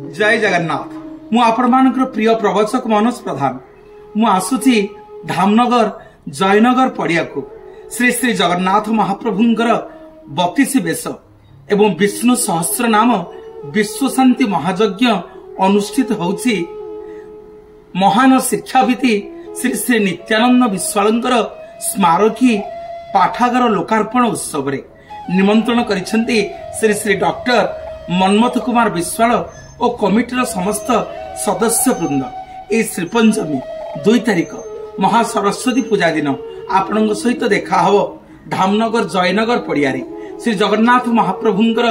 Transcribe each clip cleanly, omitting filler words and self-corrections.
जय जगन्नाथ। मु आपणमानकर प्रिय प्रवचक मनोज प्रधान। मु आसुची धामनगर जयनगर पड़िया को श्री श्री जगन्नाथ महाप्रभुंकर 32 बेश एवं विष्णु सहस्र नाम विश्व शांति महायज्ञ अनुष्ठित होउछि। महान शिक्षाविति श्री श्री नित्यानंद विश्वालंकर स्मारकी पाठागार लोकार्पण उत्सव रे निमंत्रण करिसेंती श्री श्री डॉक्टर मनमथ कुमार विश्वाल और कमिटीर समस्त सदस्य वृंद। ए श्रीपंचमी 2 तारिख महासरस्वती पूजा दिन आपण सहित देखा हब धामनगर जयनगर पड़िया श्री जगन्नाथ महाप्रभुंकर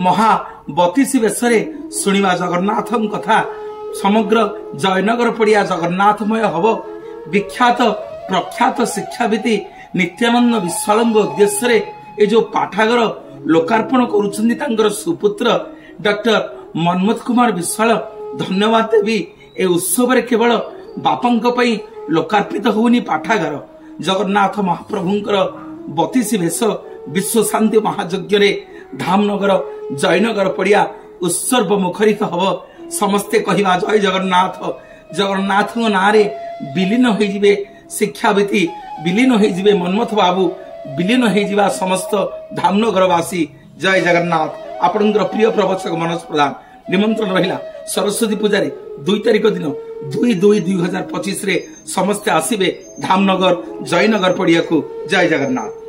महा 32 बेशरे शुणा जगन्नाथ कथा। समग्र जयनगर पड़िया जगन्नाथमय हब। विख्यात प्रख्यात शिक्षाविति नित्यानंद विश्वाल उद्देश्य ये जो पाठागार लोकार्पण करुछंती सुपुत्र डॉक्टर मनमथ कुमार विश्वाल धन्यवाद देवी। ए उत्सव रे केवल बापंक पई लोकार्पित होनी पाठागार जगन्नाथ महाप्रभुंकर 32 बेश विश्व शांति महायज्ञ रे धामनगर जयनगर पड़िया उत्सर्ग मुखरित हब। समस्ते कहवा जय जगन्नाथ। जगन्नाथ नारे विलीन हो जिवे शिक्षाविति, विलीन हो जिवे मनमथ बाबू, विलीन हो जिवा समस्त धामनगरवासी। जय जगन्नाथ। आपणकर प्रिय प्रवचक मनोज प्रधान निमंत्रण रहिला सरस्वती पूजा 2 तारिख दिन 2/2/2025 रे समस्ते आसिबे धामनगर जयनगर पड़िया को। जय जगन्नाथ।